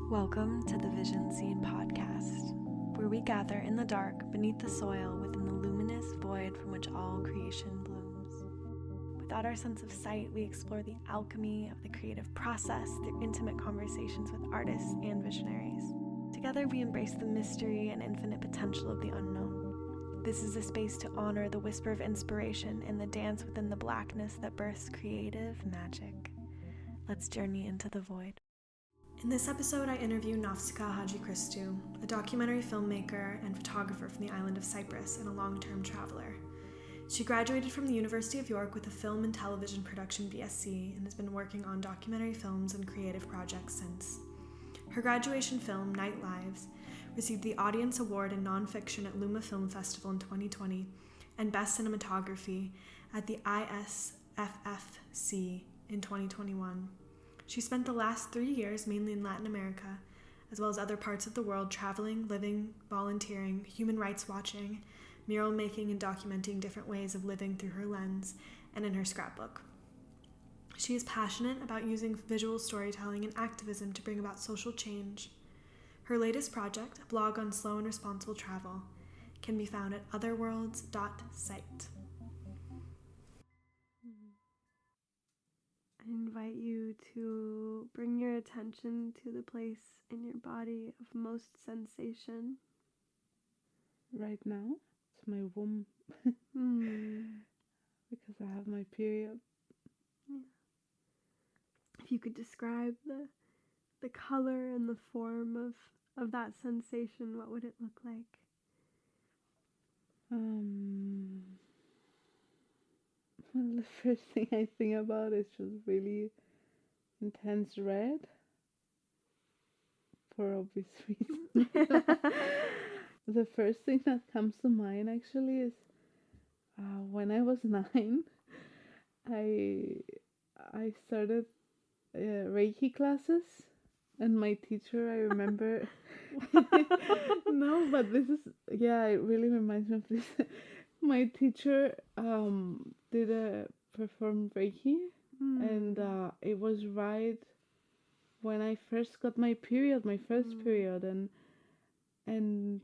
Welcome to the Vision Seed Podcast, where we gather in the dark beneath the soil within the luminous void from which all creation blooms. Without our sense of sight, we explore the alchemy of the creative process through intimate conversations with artists and visionaries. Together, we embrace the mystery and infinite potential of the unknown. This is a space to honor the whisper of inspiration and the dance within the blackness that births creative magic. Let's journey into the void. In this episode, I interview Nafsika Hadjichristou, a documentary filmmaker and photographer from the island of Cyprus and a long-term traveler. She graduated from the University of York with a film and television production BSc and has been working on documentary films and creative projects since. Her graduation film, Night Lives, received the Audience Award in Nonfiction at Luma Film Festival in 2020 and Best Cinematography at the ISFFC in 2021. She spent the last 3 years mainly in Latin America, as well as other parts of the world, traveling, living, volunteering, human rights watching, mural making, and documenting different ways of living through her lens and in her scrapbook. She is passionate about using visual storytelling and activism to bring about social change. Her latest project, a blog on slow and responsible travel, can be found at otherworlds.site. I invite you to bring your attention to the place in your body of most sensation. Right now, it's my womb. Because I have my period. Yeah. If you could describe the color and the form of that sensation, what would it look like? Well, the first thing I think about is just really intense red, for obvious reasons. The first thing that comes to mind actually is when I was 9, I started Reiki classes, and my teacher, I remember. No, but this is, it really reminds me of this. My teacher did perform Reiki, and it was right when I first got my period, my first period, and when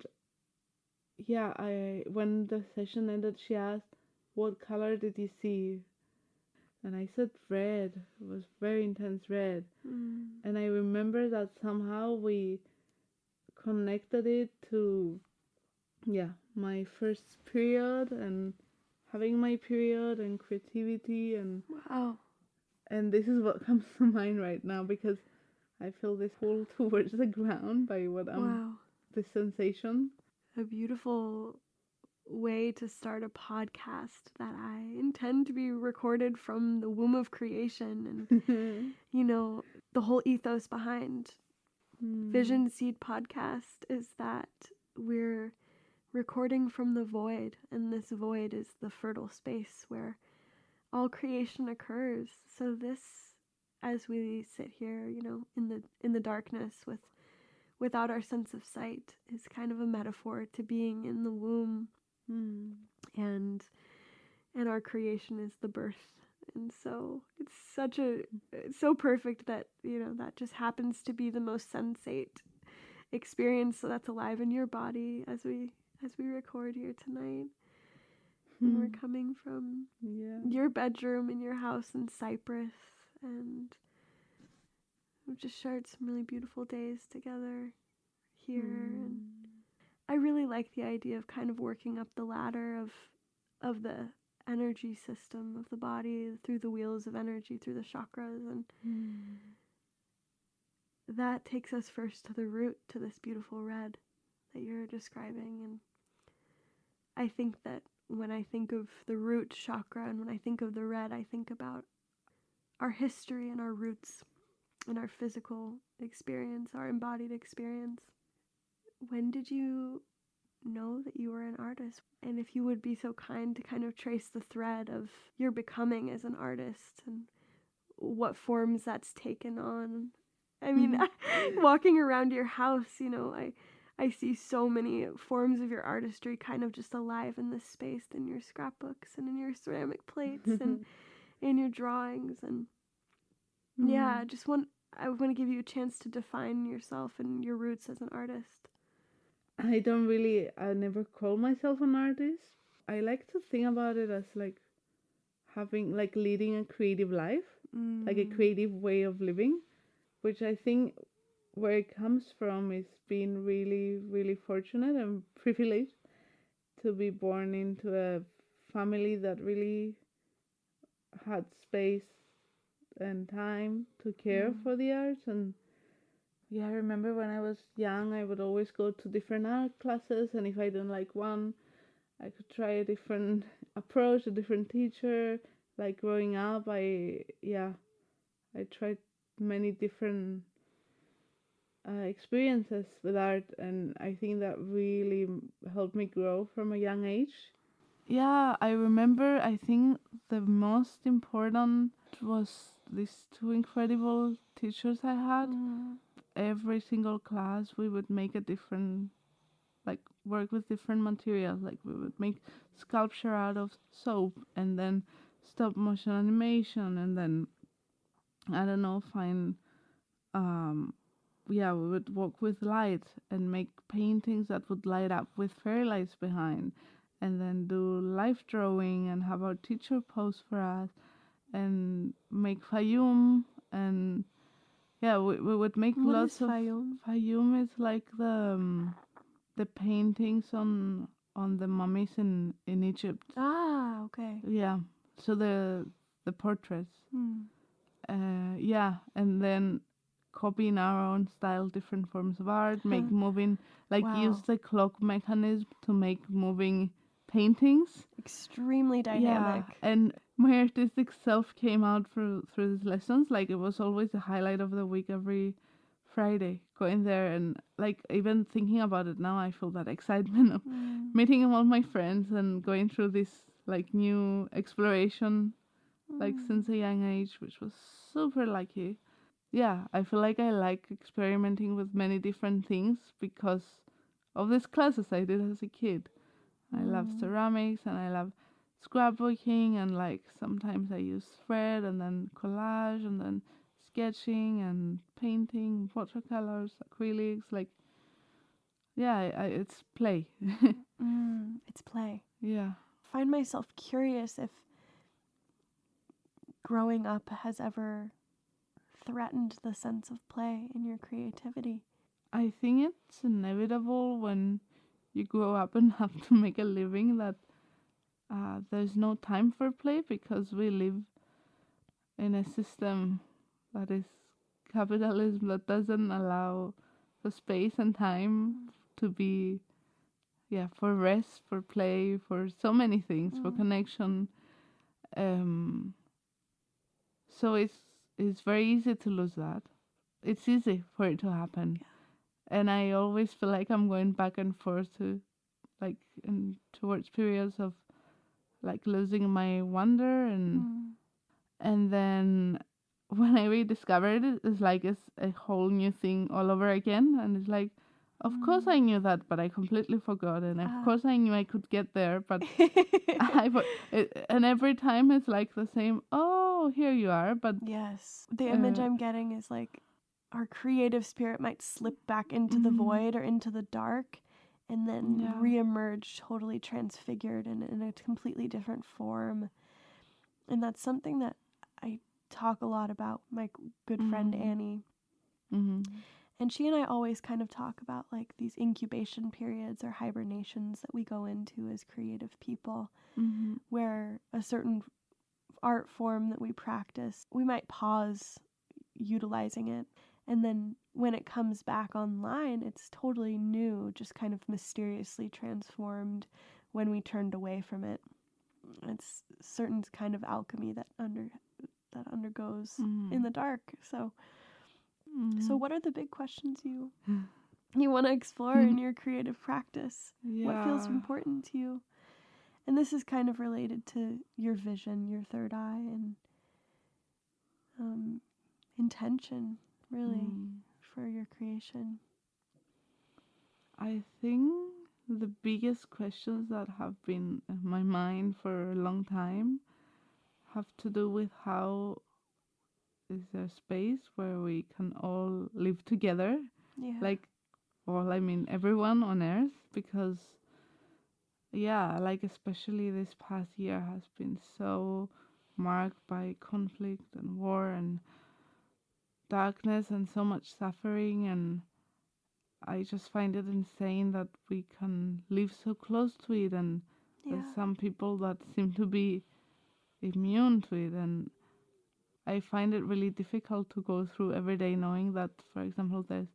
the session ended, she asked, "What color did you see?" And I said red. It was very intense red. And I remember that somehow we connected it to my first period and having my period and creativity and Wow. And this is what comes to mind right now, because I feel this pull towards the ground by what the sensation. A beautiful way to start a podcast that I intend to be recorded from the womb of creation, and the whole ethos behind Vision Seed Podcast is that we're recording from the void, and this void is the fertile space where all creation occurs. So this, as we sit here, in the darkness without our sense of sight, is kind of a metaphor to being in the womb, and our creation is the birth. And so it's so perfect that that just happens to be the most sensate experience that's alive in your body as we record here tonight. And we're coming from your bedroom in your house in Cyprus, and we've just shared some really beautiful days together here. And I really like the idea of kind of working up the ladder of the energy system of the body through the wheels of energy, through the chakras, and that takes us first to the root, to this beautiful red that you're describing. And I think that when I think of the root chakra and when I think of the red, I think about our history and our roots and our physical experience, our embodied experience. When did you know that you were an artist? And if you would be so kind to kind of trace the thread of your becoming as an artist and what forms that's taken on. I mean, walking around your house, I see so many forms of your artistry kind of just alive in this space, in your scrapbooks and in your ceramic plates and in your drawings. And I want to give you a chance to define yourself and your roots as an artist. I never call myself an artist. I like to think about it as like having, like leading a creative life, like a creative way of living, which I think where it comes from is being really, really fortunate and privileged to be born into a family that really had space and time to care for the arts. And yeah, I remember when I was young, I would always go to different art classes, and if I don't like one, I could try a different approach, a different teacher. Like growing up, I tried many different experiences with art, and I think that really helped me grow from a young age. Yeah, I remember, I think the most important was these two incredible teachers I had. Every single class we would make a different, like work with different materials. Like we would make sculpture out of soap, and then stop motion animation, and then I don't know, find we would work with light and make paintings that would light up with fairy lights behind, and then do life drawing and have our teacher pose for us, and make Fayum, and we would make What lots is of Fayum? Fayum is like the paintings on the mummies in Egypt. Ah, okay. Yeah, so the portraits. And then copy in our own style different forms of art, make moving, like use the clock mechanism to make moving paintings. Extremely dynamic. Yeah, and my artistic self came out through these lessons. Like it was always the highlight of the week every Friday, going there, and like even thinking about it now, I feel that excitement of meeting all my friends and going through this like new exploration, like since a young age, which was super lucky. Yeah, I feel like I like experimenting with many different things because of these classes I did as a kid. I love ceramics and I love scrapbooking, and like sometimes I use thread and then collage and then sketching and painting, watercolors, acrylics. Like, yeah, it's play. It's play. Yeah. I find myself curious if growing up has ever threatened the sense of play in your creativity. I think it's inevitable when you grow up and have to make a living that there's no time for play, because we live in a system that is capitalism, that doesn't allow the space and time to be, for rest, for play, for so many things, for connection. So it's very easy to lose that. It's easy for it to happen. And I always feel like I'm going back and forth to like towards periods of like losing my wonder, and then when I rediscovered it, it's like it's a whole new thing all over again, and it's like, of course I knew that, but I completely forgot, and of course I knew I could get there, but and every time it's like the same. Oh, here you are, but yes, the image I'm getting is like our creative spirit might slip back into the void or into the dark, and then reemerge totally transfigured and in a completely different form. And that's something that I talk a lot about, my good friend Annie. And she and I always kind of talk about like these incubation periods or hibernations that we go into as creative people, where a certain art form that we practice, we might pause utilizing it. And then when it comes back online, it's totally new, just kind of mysteriously transformed when we turned away from it. It's certain kind of alchemy that undergoes in the dark. So what are the big questions you want to explore in your creative practice? What feels important to you? And this is kind of related to your vision, your third eye, and intention, really, for your creation. I think the biggest questions that have been in my mind for a long time have to do with how is a space where we can all live together, Yeah. like all, I mean everyone on earth, because yeah, like especially this past year has been so marked by conflict and war and darkness and so much suffering, and I just find it insane that we can live so close to it, and Yeah. there's some people that seem to be immune to it, and I find it really difficult to go through every day knowing that, for example, there's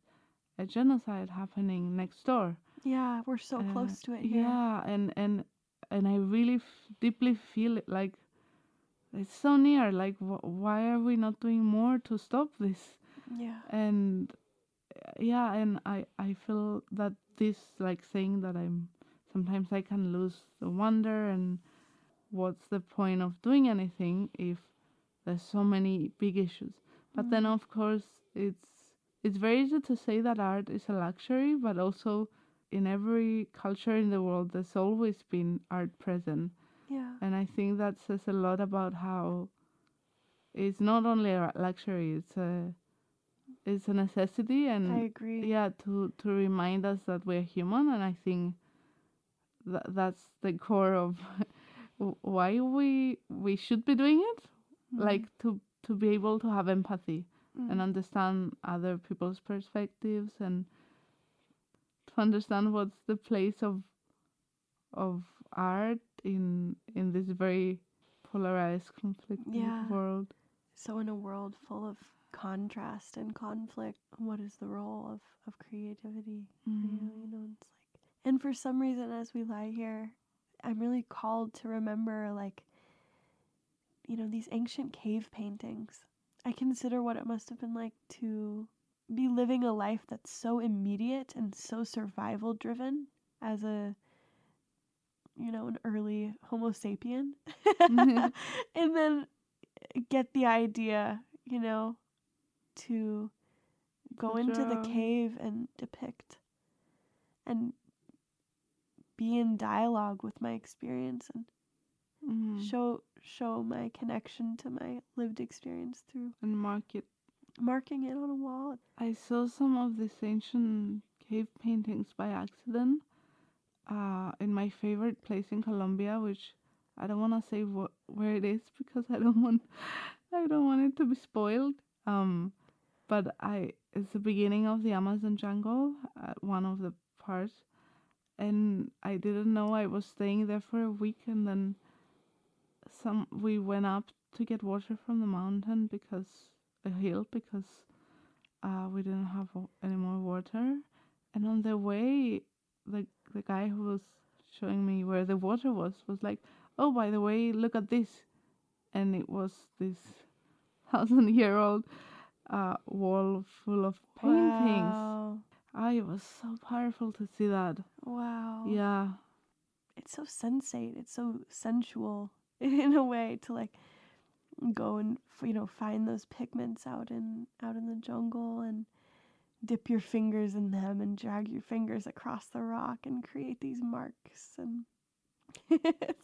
a genocide happening next door. Yeah, we're so close to it here. Yeah, and I really deeply feel it, like it's so near. Like, why are we not doing more to stop this? Yeah. And yeah, and I feel that this, like, saying that sometimes I can lose the wonder, and what's the point of doing anything if there's so many big issues. But then of course it's very easy to say that art is a luxury, but also in every culture in the world there's always been art present. Yeah. And I think that says a lot about how it's not only a luxury, it's a necessity. And I agree. yeah, to remind us that we're human. And I think that's the core of why we should be doing it, like to be able to have empathy and understand other people's perspectives, and to understand what's the place of art in this very polarized, conflicted Yeah. world. So in a world full of contrast and conflict, what is the role of creativity for you? You know, it's like, and for some reason, as we lie here, I'm really called to remember, like, you know, these ancient cave paintings. I consider what it must have been like to be living a life that's so immediate and so survival driven as a, you know, an early Homo sapien. And then get the idea, you know, to go into the cave and depict and be in dialogue with my experience and show my connection to my lived experience through And marking it on a wall. I saw some of these ancient cave paintings by accident in my favorite place in Colombia, which I don't want to say where it is because I don't want it to be spoiled. But it's the beginning of the Amazon jungle, one of the parts, and I didn't know I was staying there for a week, and then we went up to get water from the mountain because a hill because we didn't have any more water, and on the way, the guy who was showing me where the water was like, "Oh, by the way, look at this," and it was this 1,000-year-old wall full of paintings. Wow. It was so powerful to see that. Wow. Yeah. It's so sensate. It's so sensual in a way to like go and, you know, find those pigments out in the jungle and dip your fingers in them and drag your fingers across the rock and create these marks, and it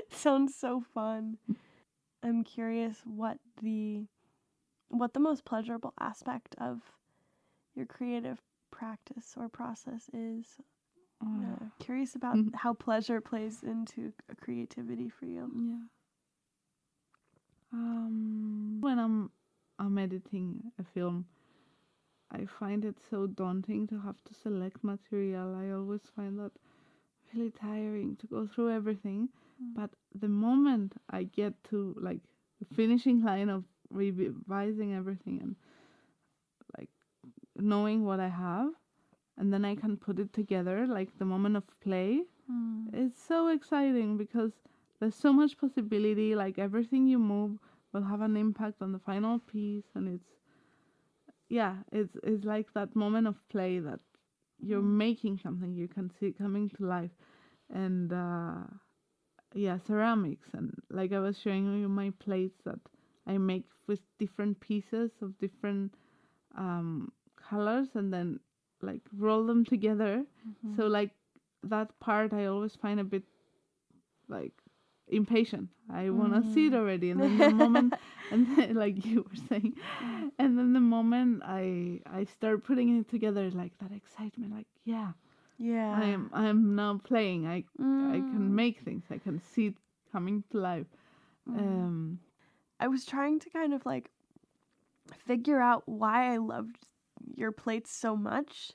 sounds so fun. I'm curious what the most pleasurable aspect of your creative practice or process is. Curious about how pleasure plays into creativity for you. Yeah. When I'm editing a film, I find it so daunting to have to select material. I always find that really tiring to go through everything. But the moment I get to like the finishing line of revising everything and like knowing what I have, and then I can put it together, like the moment of play, it's so exciting because there's so much possibility. Like everything you move will have an impact on the final piece, and it's like that moment of play that you're making something you can see coming to life. And ceramics, and like I was showing you my plates that I make with different pieces of different colors, and then like roll them together. So like that part I always find a bit like impatient. I want to see it already. And then the moment, and then, like you were saying, and then the moment I start putting it together, like that excitement, like I'm now playing. I can make things. I can see it coming to life. I was trying to kind of like figure out why I loved your plates so much.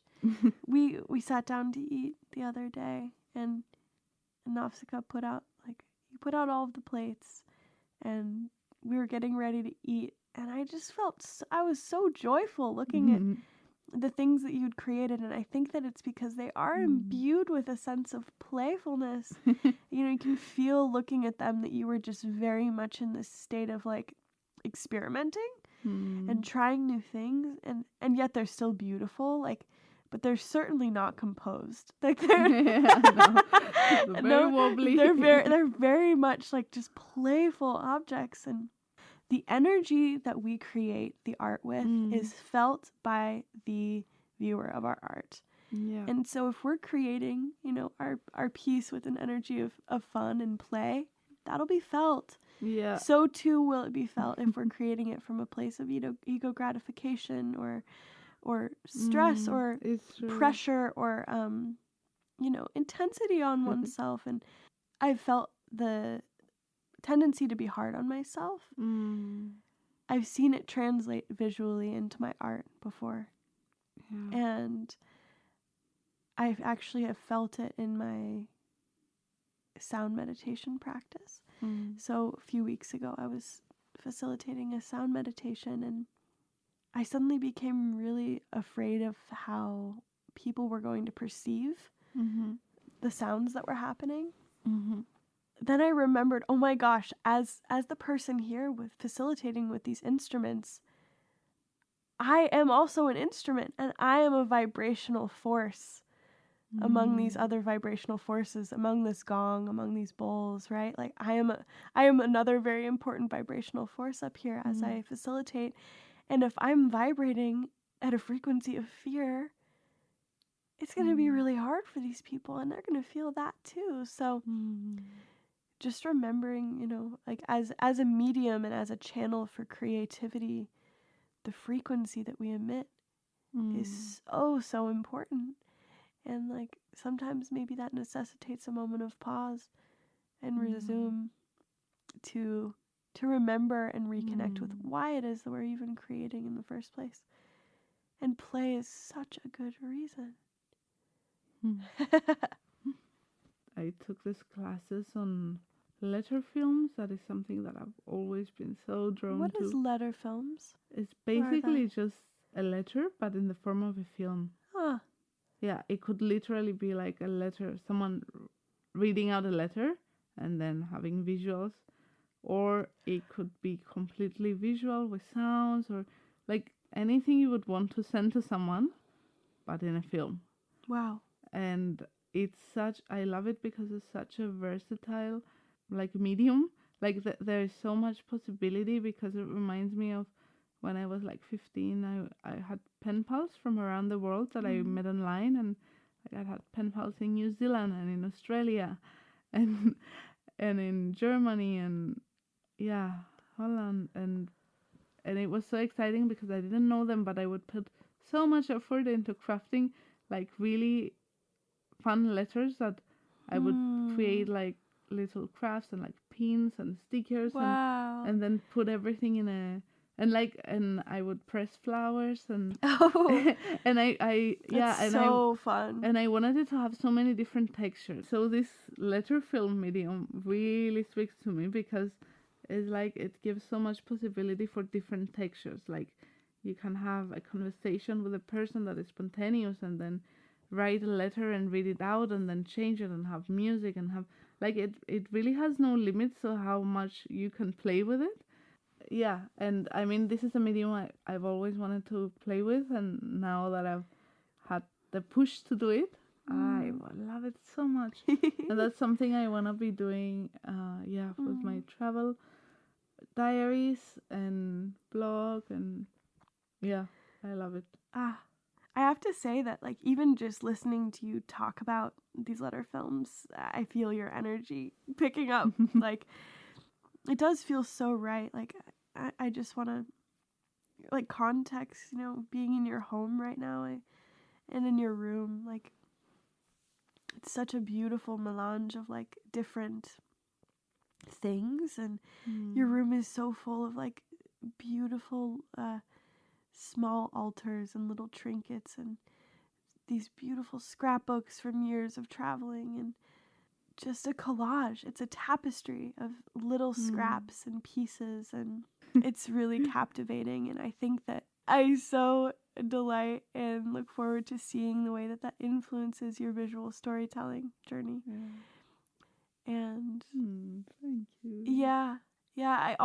we sat down to eat the other day, and Nafsika put out all of the plates, and we were getting ready to eat, and I just felt I was so joyful looking at the things that you'd created, and I think that it's because they are imbued with a sense of playfulness. You can feel looking at them that you were just very much in this state of like experimenting and trying new things, and yet they're still beautiful, like, but they're certainly not composed. Like they're very wobbly. They're very much like just playful objects, and the energy that we create the art with is felt by the viewer of our art. Yeah. And so if we're creating, our piece with an energy of fun and play, that'll be felt. Yeah. So too will it be felt if we're creating it from a place of ego gratification or stress or pressure or intensity on oneself. And I've felt the tendency to be hard on myself. I've seen it translate visually into my art before. Yeah. And I actually have felt it in my sound meditation practice. So a few weeks ago, I was facilitating a sound meditation, and I suddenly became really afraid of how people were going to perceive the sounds that were happening. Then I remembered, oh my gosh, as the person here with facilitating with these instruments, I am also an instrument, and I am a vibrational force among these other vibrational forces, among this gong, among these bowls, right? Like I am another very important vibrational force up here as I facilitate. And if I'm vibrating at a frequency of fear, it's going to be really hard for these people, and they're going to feel that too. So just remembering, like as a medium and as a channel for creativity, the frequency that we emit is so important. And like sometimes maybe that necessitates a moment of pause and resume to remember and reconnect with why it is that we're even creating in the first place. And play is such a good reason. I took these classes on letter films. That is something that I've always been so drawn to. What is letter films? It's basically just a letter, but in the form of a film. Yeah, it could literally be like a letter, someone reading out a letter and then having visuals, or it could be completely visual with sounds, or like anything you would want to send to someone, but in a film. Wow. And I love it because it's such a versatile, like, medium. Like there is so much possibility, because it reminds me of when I was like 15, I had pen pals from around the world that I met online, and like, I had pen pals in New Zealand and in Australia and in Germany and Holland, and it was so exciting because I didn't know them, but I would put so much effort into crafting like really fun letters that I would create like little crafts and like pins and stickers and then put everything in a and I would press flowers and and That's so fun. And I wanted it to have so many different textures. So this letter film medium really speaks to me because it's like it gives so much possibility for different textures. Like you can have a conversation with a person that is spontaneous, and then write a letter and read it out, and then change it and have music and have like it really has no limits to how much you can play with it. Yeah, and I mean, this is a medium I've always wanted to play with, and now that I've had the push to do it, I love it so much. And that's something I want to be doing, with my travel diaries and blog, and I love it. I have to say that, like, even just listening to you talk about these letter films, I feel your energy picking up. Like, it does feel so right. Like, I just want to, like, context, you know, being in your home right now and in your room. Like, it's such a beautiful melange of, like, different things. And your room is so full of, like, beautiful small altars and little trinkets and these beautiful scrapbooks from years of traveling and just a collage. It's a tapestry of little scraps and pieces, and it's really captivating. And I think that I so delight and look forward to seeing the way that that influences your visual storytelling journey. And thank you. Yeah,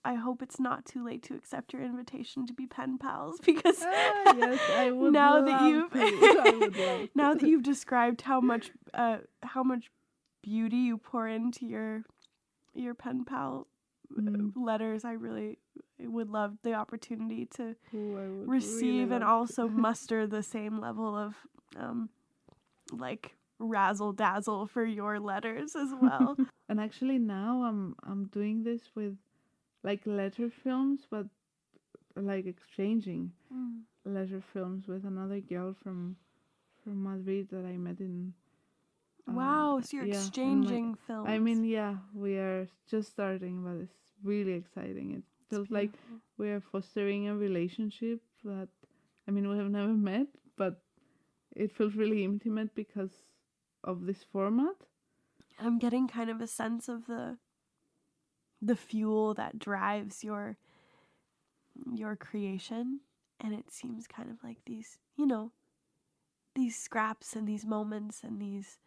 I hope it's not too late to accept your invitation to be pen pals, because yes, I would now love that you've to. I would love now to. that you've described how much beauty you pour into your pen pal letters, I really would love the opportunity to receive and also muster the same level of like razzle dazzle for your letters as well. And actually now I'm doing this with like letter films, but like exchanging letter films with another girl from Madrid that I met in. Wow, so you're exchanging films. I mean, yeah, we are just starting, but it's really exciting. It feels like we are fostering a relationship that, I mean, we have never met, but it feels really intimate because of this format. I'm getting kind of a sense of the fuel that drives your creation, and it seems kind of like these, you know, these scraps and these moments and these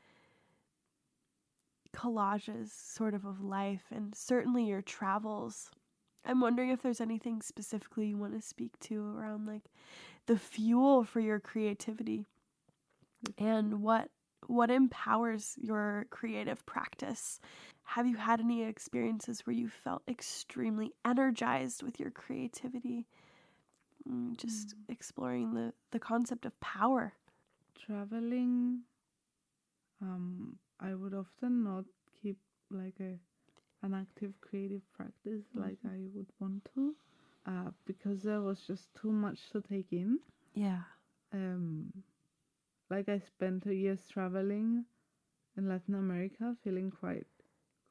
collages sort of life, and certainly your travels. I'm wondering if there's anything specifically you want to speak to around like the fuel for your creativity and what empowers your creative practice. Have you had any experiences where you felt extremely energized with your creativity? Just exploring the concept of power. Traveling, I would often not keep like an active creative practice like I would want to, because there was just too much to take in. Yeah. Like I spent 2 years traveling in Latin America, feeling quite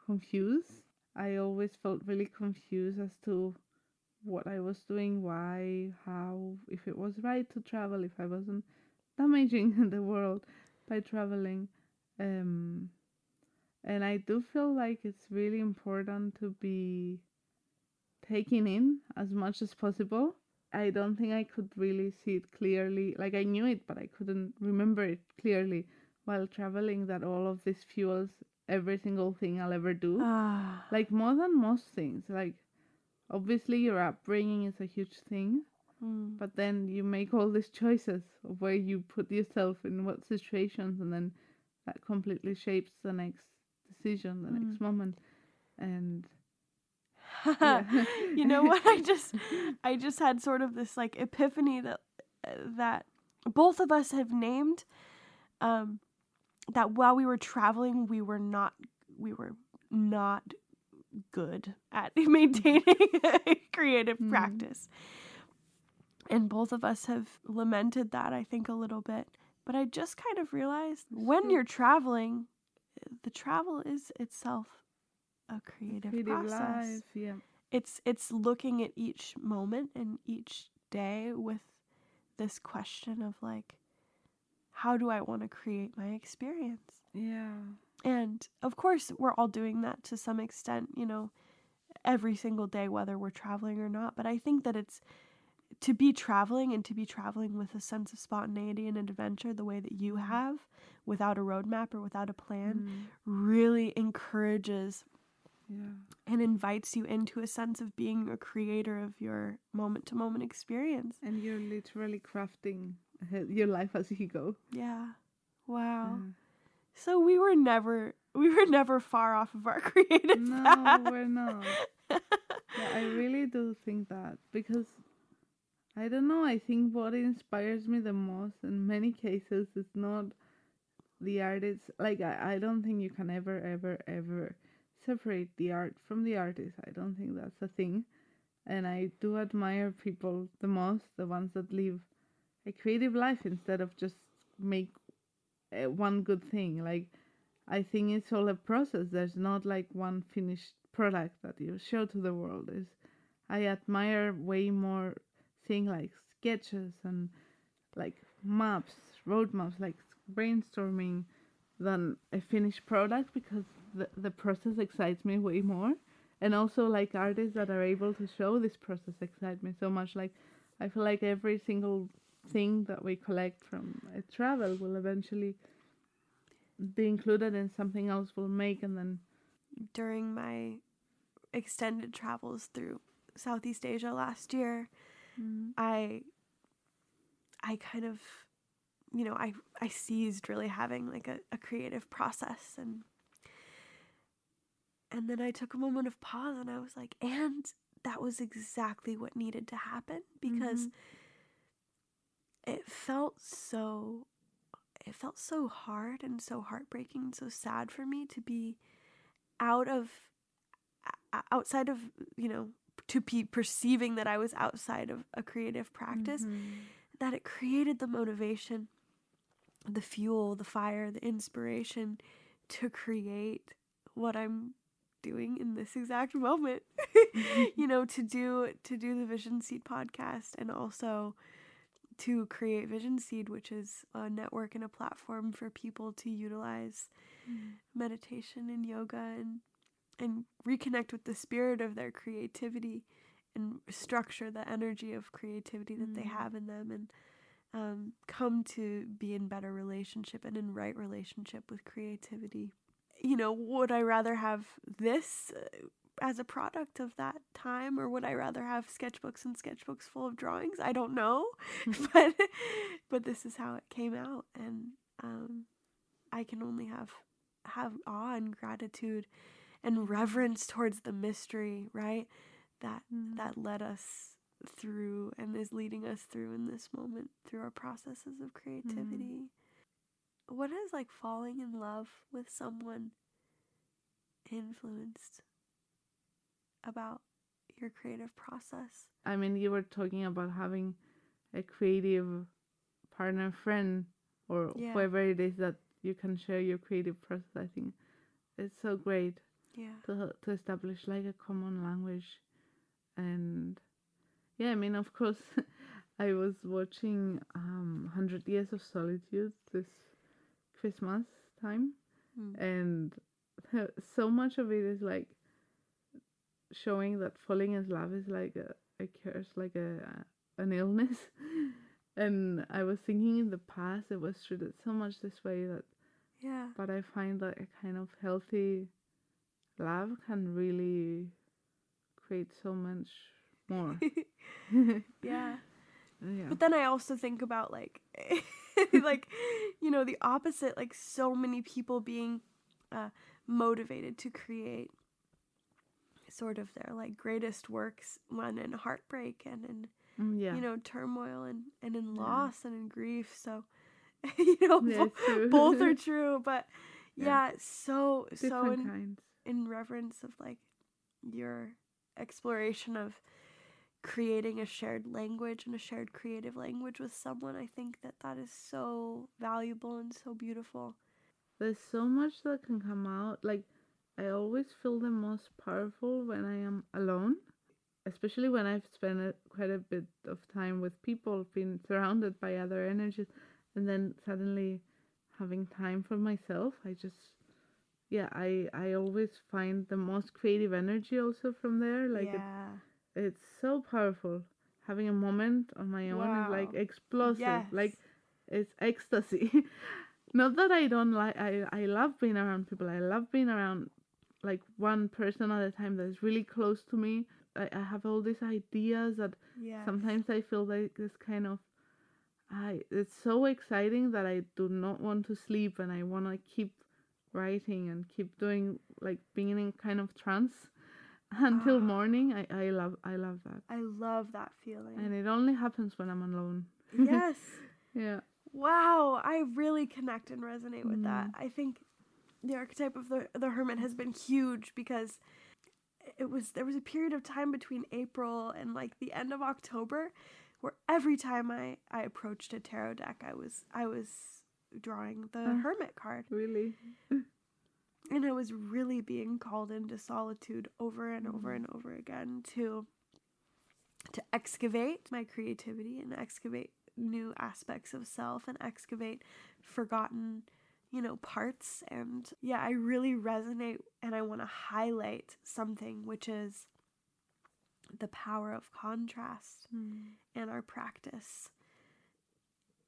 confused. I always felt really confused as to what I was doing, why, how, if it was right to travel, if I wasn't damaging the world by traveling. And I do feel like it's really important to be taking in as much as possible. I don't think I could really see it clearly. Like I knew it, but I couldn't remember it clearly while traveling, that all of this fuels every single thing I'll ever do. Like more than most things. Like obviously your upbringing is a huge thing, but then you make all these choices of where you put yourself in what situations, and then that completely shapes the next decision, the next moment. And you know what, I just had sort of this like epiphany that both of us have named, that while we were traveling we were not good at maintaining a creative practice, and both of us have lamented that, I think, a little bit. But I just kind of realized when you're traveling, the travel is itself a creative process. Life, It's looking at each moment and each day with this question of like, how do I want to create my experience? Yeah. And of course we're all doing that to some extent, you know, every single day, whether we're traveling or not. But I think that it's to be traveling with a sense of spontaneity and adventure the way that you have, without a roadmap or without a plan, really encourages and invites you into a sense of being a creator of your moment-to-moment experience. And you're literally crafting your life as you go. Yeah. Wow. So we were never far off of our creative path. No, we're not. Yeah, I really do think that, because I don't know. I think what inspires me the most in many cases is not the artist. Like, I don't think you can ever, ever, ever separate the art from the artist. I don't think that's a thing. And I do admire people the most, the ones that live a creative life instead of just make one good thing. Like, I think it's all a process. There's not like one finished product that you show to the world. Is I admire way more seeing like sketches and like maps, roadmaps, like brainstorming than a finished product, because the process excites me way more. And also like artists that are able to show this process excite me so much. Like I feel like every single thing that we collect from a travel will eventually be included in something else we'll make. And then During my extended travels through Southeast Asia last year, I kind of, I seized really having like a creative process, and then I took a moment of pause and I was like, and that was exactly what needed to happen, because it felt so hard and so heartbreaking and so sad for me to be outside of, to be perceiving that I was outside of a creative practice, that it created the motivation, the fuel, the fire, the inspiration to create what I'm doing in this exact moment. To do the Vision Seed podcast, and also to create Vision Seed, which is a network and a platform for people to utilize meditation and yoga and reconnect with the spirit of their creativity and structure the energy of creativity that they have in them, and come to be in better relationship and in right relationship with creativity. Would I rather have this as a product of that time, or would I rather have sketchbooks and sketchbooks full of drawings? I don't know, but this is how it came out, and I can only have awe and gratitude and reverence towards the mystery, right? That led us through and is leading us through in this moment, through our processes of creativity. What has like falling in love with someone influenced about your creative process? I mean, you were talking about having a creative partner, friend, or whoever it is that you can share your creative process. I think it's so great to establish like a common language. And I mean, of course, I was watching 100 Years of Solitude this Christmas time, and so much of it is like showing that falling in love is like a curse, like an illness. And I was thinking in the past it was treated so much this way that but I find that a kind of healthy love can really create so much more. But then I also think about like like the opposite, like so many people being motivated to create sort of their like greatest works when in heartbreak and in turmoil and in loss and in grief. So both are true, but so in reverence of like your exploration of creating a shared language and a shared creative language with someone, I think that is so valuable and so beautiful. There's so much that can come out. Like, I always feel the most powerful when I am alone, especially when I've spent quite a bit of time with people, being surrounded by other energies, and then suddenly having time for myself. I just, I always find the most creative energy also from there. Like, it's so powerful. Having a moment on my own is like explosive. Like, it's ecstasy. Not that I don't like, I love being around people. I love being around like one person at a time that is really close to me. I have all these ideas that sometimes I feel like this kind of, it's so exciting that I do not want to sleep, and I want to keep writing and keep doing, like being in kind of trance. until morning. I love that. I love that feeling. And it only happens when I'm alone. Yes. Yeah. Wow, I really connect and resonate with that. I think the archetype of the hermit has been huge because there was a period of time between April and like the end of October where every time I approached a tarot deck, I was drawing the hermit card. Really? And I was really being called into solitude over and over and over again to excavate my creativity and excavate new aspects of self and excavate forgotten, parts. And yeah, I really resonate, and I want to highlight something, which is the power of contrast in our practice.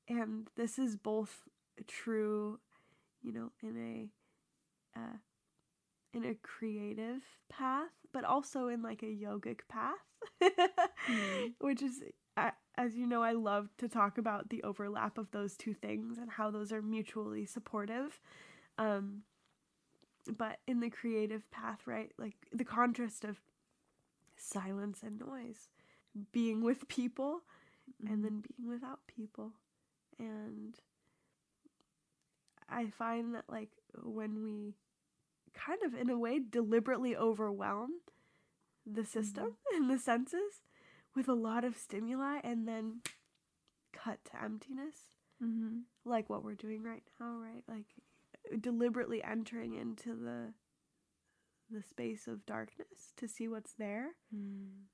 And this is both true, in a creative path, but also in like a yogic path, which is, as you know, I love to talk about the overlap of those two things and how those are mutually supportive. But in the creative path, right, like the contrast of silence and noise, being with people and then being without people. And I find that like when we kind of in a way deliberately overwhelm the system and the senses with a lot of stimuli and then cut to emptiness, like what we're doing right now, right? Like deliberately entering into the space of darkness to see what's there,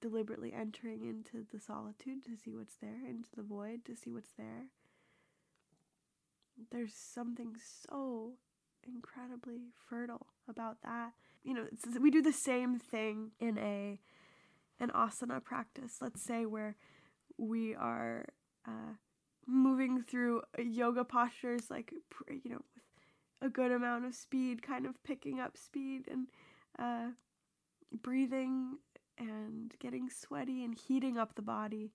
deliberately entering into the solitude to see what's there, into the void to see what's there. There's something so incredibly fertile about that. We do the same thing in an asana practice, let's say, where we are moving through yoga postures, like, with a good amount of speed, kind of picking up speed and breathing and getting sweaty and heating up the body.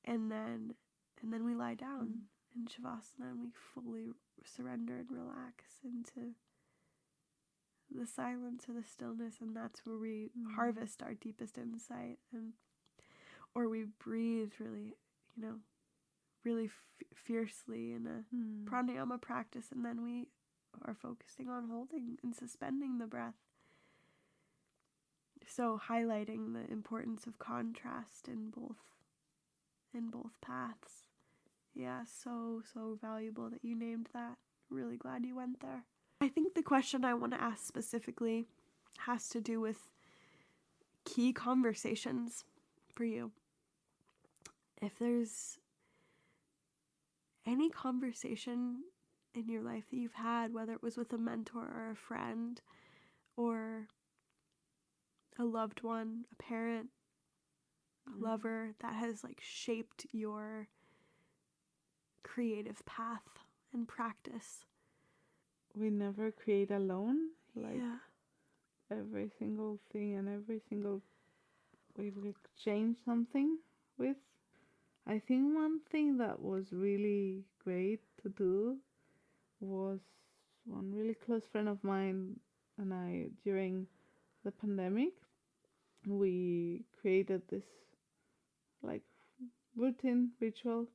And then we lie down in Shavasana and we fully surrender and relax into the silence or the stillness, and that's where we harvest our deepest insight, or we breathe really, really fiercely in a pranayama practice, and then we are focusing on holding and suspending the breath. So highlighting the importance of contrast in both paths. Yeah, so valuable that you named that. Really glad you went there. I think the question I want to ask specifically has to do with key conversations for you. If there's any conversation in your life that you've had, whether it was with a mentor or a friend or a loved one, a parent, a lover, that has like shaped your creative path and practice. We never create alone. Like every single thing and every single way we exchange something with. I think one thing that was really great to do was one really close friend of mine and I, during the pandemic, we created this like routine ritual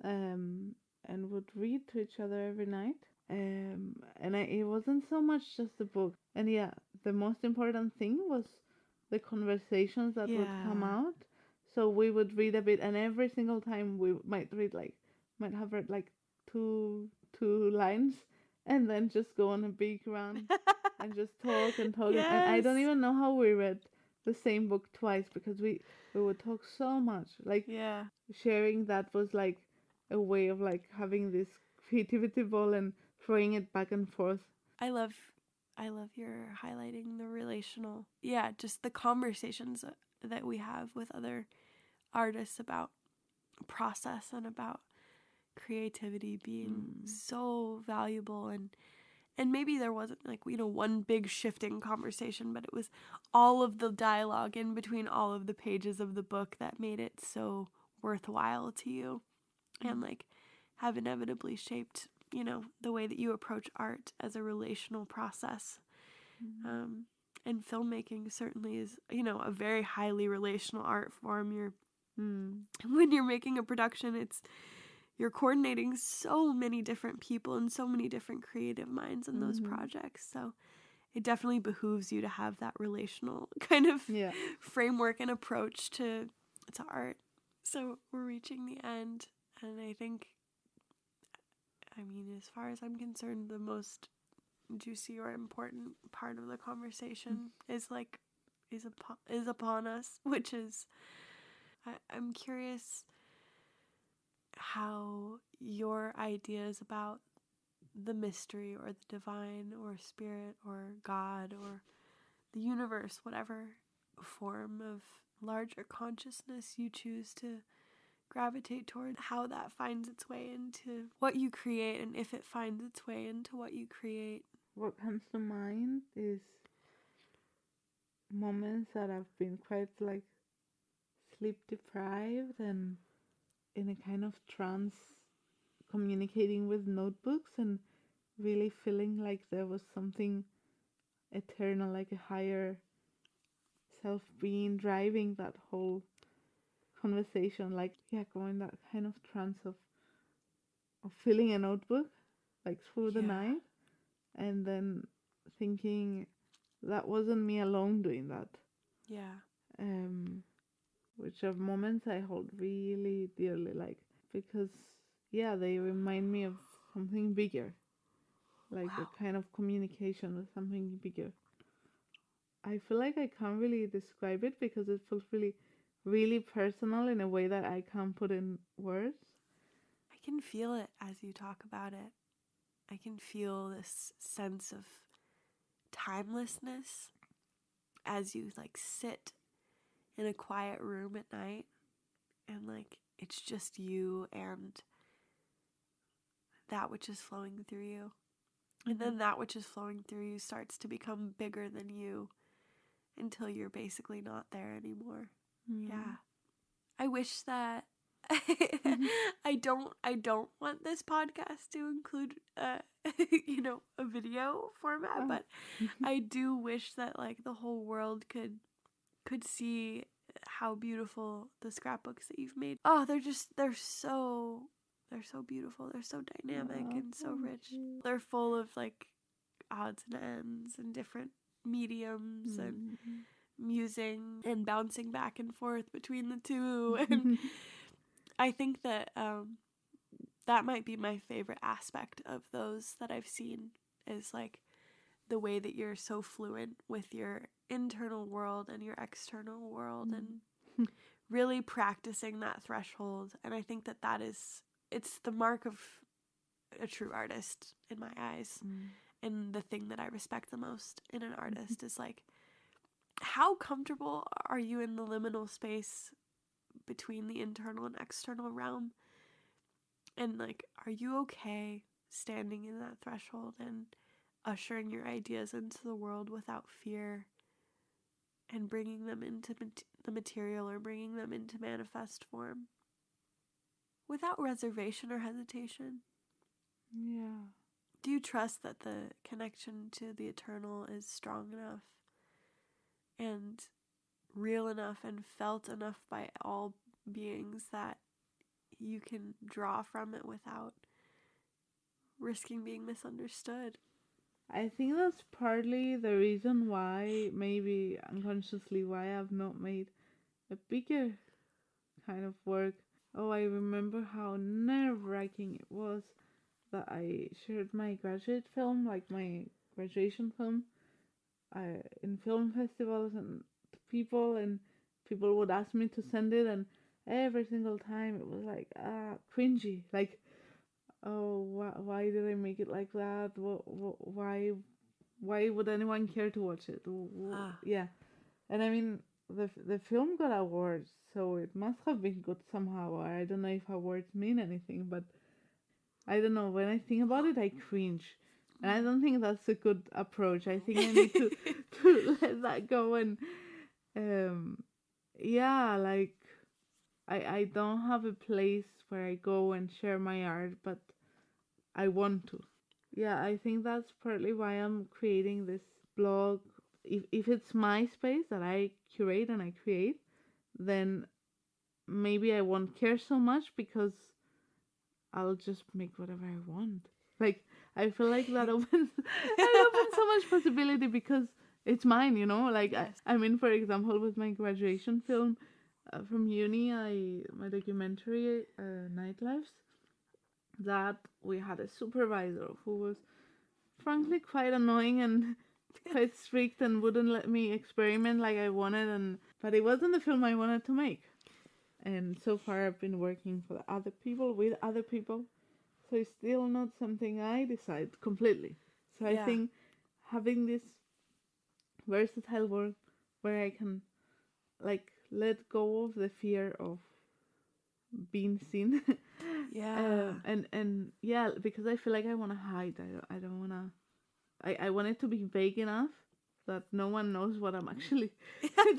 and would read to each other every night. It wasn't so much just the book. And yeah, the most important thing was the conversations that would come out. So we would read a bit, and every single time we might have read like two lines, and then just go on a big run and just talk and talk. Yes. And I don't even know how we read the same book twice, because we would talk so much. Like sharing that was like a way of like having this creativity ball and throwing it back and forth. I love your highlighting the relational, just the conversations that we have with other artists about process and about creativity being so valuable. And maybe there wasn't like, one big shifting conversation, but it was all of the dialogue in between all of the pages of the book that made it so worthwhile to you and like have inevitably shaped, the way that you approach art as a relational process. And filmmaking certainly is, you know, a very highly relational art form. When you're making a production, you're coordinating so many different people and so many different creative minds in those projects. So it definitely behooves you to have that relational kind of framework and approach to art. So we're reaching the end, and I think, I mean, as far as I'm concerned, the most juicy or important part of the conversation is upon us, which is, I'm curious how your ideas about the mystery or the divine or spirit or God or the universe, whatever form of larger consciousness you choose to gravitate toward, how that finds its way into what you create, and if it finds its way into what you create. What comes to mind is moments that I've been quite like sleep deprived and in a kind of trance, communicating with notebooks and really feeling like there was something eternal, like a higher self being driving that whole conversation, like going that kind of trance of filling a notebook like through the night, and then thinking that wasn't me alone doing that. Which are moments I hold really dearly, like, because they remind me of something bigger, like a kind of communication with something bigger. I feel like I can't really describe it because it feels really, really personal in a way that I can't put in words. I can feel it as you talk about it. I can feel this sense of timelessness as you like sit in a quiet room at night and like it's just you and that which is flowing through you. And then that which is flowing through you starts to become bigger than you until you're basically not there anymore. Yeah. I wish that I don't want this podcast to include a video format, but I do wish that like the whole world could see how beautiful the scrapbooks that you've made. Oh, they're so beautiful. They're so dynamic and so rich. They're full of like odds and ends and different mediums and musing and bouncing back and forth between the two. And I think that that might be my favorite aspect of those that I've seen, is like the way that you're so fluent with your internal world and your external world and really practicing that threshold. And I think that it's the mark of a true artist in my eyes. And the thing that I respect the most in an artist is like, how comfortable are you in the liminal space between the internal and external realm? And like, are you okay standing in that threshold and ushering your ideas into the world without fear and bringing them into the material or bringing them into manifest form without reservation or hesitation? Yeah. Do you trust that the connection to the eternal is strong enough and real enough and felt enough by all beings that you can draw from it without risking being misunderstood? I think that's partly the reason why, maybe unconsciously, why I've not made a bigger kind of work. Oh, I remember how nerve-wracking it was that I shared my graduate film, like my graduation film, in film festivals and people would ask me to send it, and every single time it was like cringy, like, oh, why did I make it like that? Why would anyone care to watch it? Yeah, and I mean the film got awards, so it must have been good somehow. Or I don't know if awards mean anything, but I don't know. When I think about it, I cringe. And I don't think that's a good approach. I think I need to let that go. And like I don't have a place where I go and share my art, but I want to. Yeah, I think that's partly why I'm creating this blog. if it's my space that I curate and I create, then maybe I won't care so much because I'll just make whatever I want. Like, I feel like that opens it opens so much possibility because it's mine, you know. Like, Yes. I mean, for example, with my graduation film from uni, my documentary Nightlives, that we had a supervisor who was frankly quite annoying and quite strict and wouldn't let me experiment like I wanted, but it wasn't the film I wanted to make. And so far I've been working for other people, with other people, so it's still not something I decide completely. So I think having this versatile work where I can like let go of the fear of being seen. And yeah, because I feel like I want to hide. I don't want to. I want it to be vague enough that no one knows what I'm actually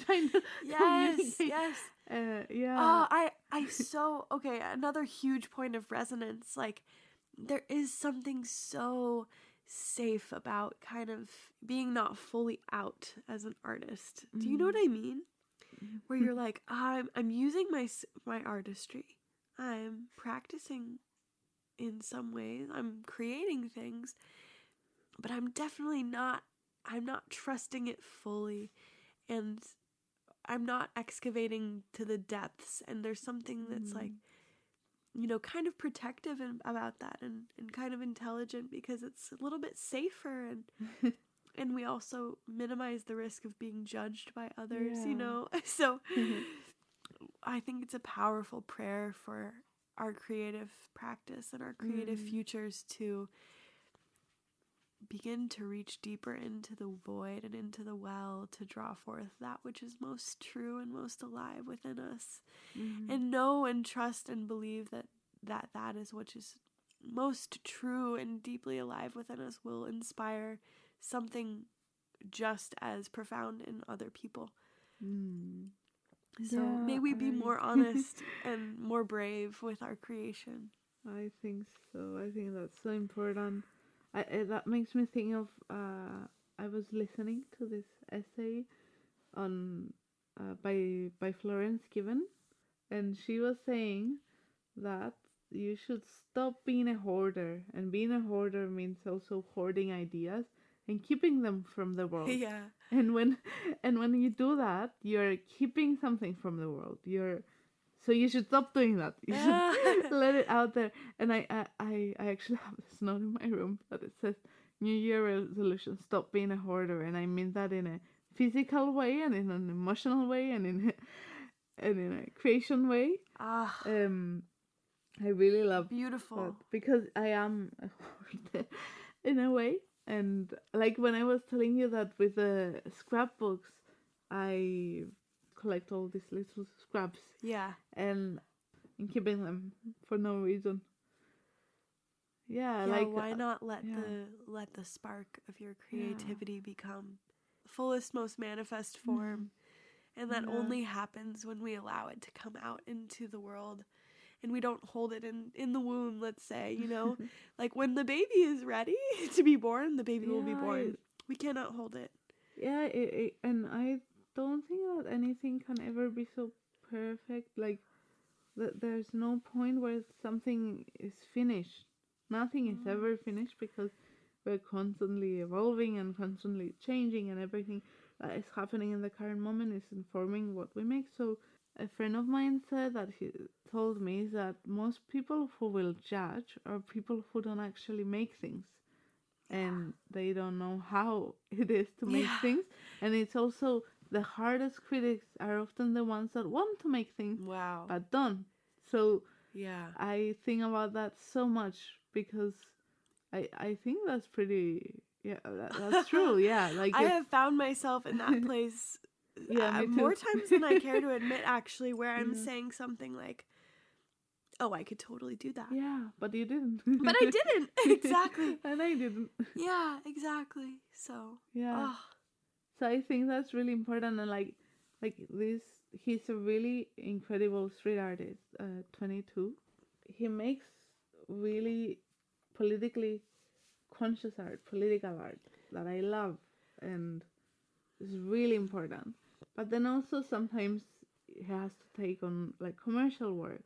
trying to communicate. Yes. Yeah. Oh, okay, another huge point of resonance. Like, there is something so safe about kind of being not fully out as an artist. Do you know what I mean? Where you're like, I'm using my artistry. I'm practicing in some ways. I'm creating things, but I'm not trusting it fully, and I'm not excavating to the depths. And there's something that's like, kind of protective about that, and kind of intelligent, because it's a little bit safer, and we also minimize the risk of being judged by others, So I think it's a powerful prayer for our creative practice and our creative futures to begin to reach deeper into the void and into the well, to draw forth that which is most true and most alive within us, and know and trust and believe that is what is most true and deeply alive within us will inspire something just as profound in other people. So may we be more honest and more brave with our creation. I think so. I think that's so important. That makes me think of I was listening to this essay on by Florence Given, and she was saying that you should stop being a hoarder, and being a hoarder means also hoarding ideas and keeping them from the world. Yeah. And when you do that, you're keeping something from the world. So you should stop doing that. You should let it out there. And I actually have this note in my room that it says New Year resolution: stop being a hoarder. And I mean that in a physical way, and in an emotional way, and in a creation way. I really love beautiful that, because I am a hoarder in a way. And like when I was telling you that with the scrapbooks, I collect all these little scraps. Yeah. And keeping them for no reason. Yeah, like why not let the spark of your creativity become the fullest, most manifest form, and that only happens when we allow it to come out into the world, and we don't hold it in the womb, let's say, like when the baby is ready to be born, the baby will be born. We cannot hold it. Yeah, and I don't think that anything can ever be so perfect. Like, there's no point where something is finished. Nothing is ever finished, because we're constantly evolving and constantly changing, and everything that is happening in the current moment is informing what we make. So a friend of mine said that he told me that most people who will judge are people who don't actually make things. And they don't know how it is to make things. And it's also the hardest critics are often the ones that want to make things, but don't. So I think about that so much, because I think that's pretty, that's true. Like, I have found myself in that place more times than I care to admit, actually, where I'm saying something like, oh, I could totally do that. Yeah, but you didn't. But I didn't. Exactly. And I didn't. Yeah, exactly. So, So I think that's really important. And like this, he's a really incredible street artist, 22. He makes really politically conscious art, political art that I love. And is really important. But then also sometimes he has to take on like commercial work,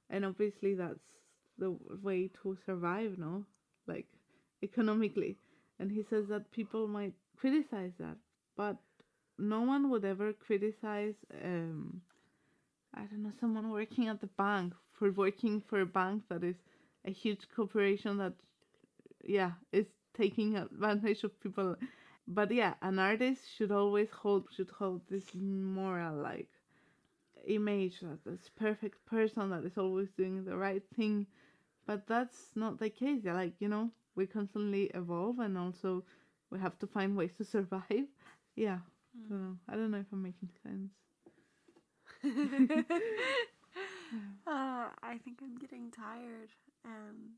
and obviously that's the way to survive, no? Like economically. And he says that people might criticize that, but no one would ever criticize, I don't know, someone working at the bank for working for a bank that is a huge corporation that, yeah, is taking advantage of people. But yeah, an artist should hold this moral like image that this perfect person that is always doing the right thing. But that's not the case. Yeah, like, you know, we constantly evolve, and also we have to find ways to survive. Yeah, I don't know if I'm making sense. I think I'm getting tired, and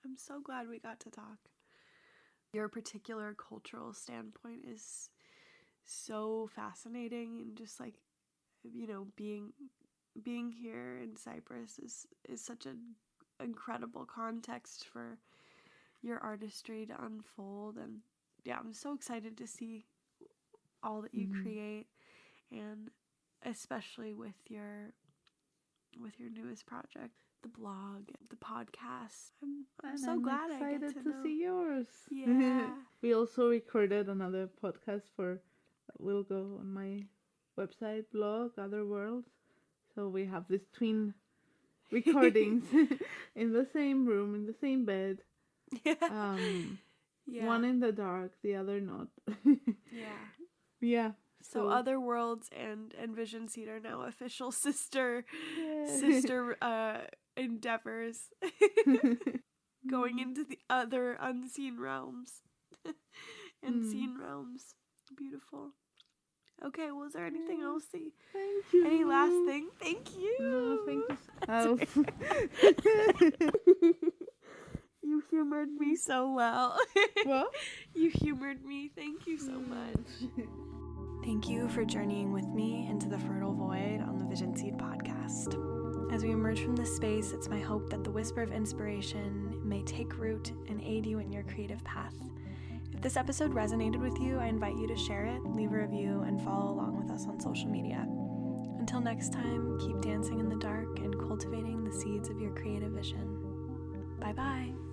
I'm so glad we got to talk. Your particular cultural standpoint is so fascinating, and just like, you know, being here in Cyprus is such an incredible context for your artistry to unfold. And yeah, I'm so excited to see all that you create, and especially with your newest project, the blog, the podcast. I'm so glad I get to know. See yours. Yeah. We also recorded another podcast that will go on my website, blog, Other Worlds. So we have these twin recordings in the same room, in the same bed. One in the dark, the other not. Yeah. So Other Worlds and Vision Seed are now official sister endeavors going into the other unseen realms and seen realms. Beautiful. Okay, well, is there anything else? Thank you. Any last thing? Thank you. No, thank you. You humored me so well. What? You humored me. Thank you so much. Thank you for journeying with me into the fertile void on the Vision Seed podcast. As we emerge from this space, it's my hope that the whisper of inspiration may take root and aid you in your creative path. If this episode resonated with you, I invite you to share it, leave a review, and follow along with us on social media. Until next time, keep dancing in the dark and cultivating the seeds of your creative vision. Bye-bye.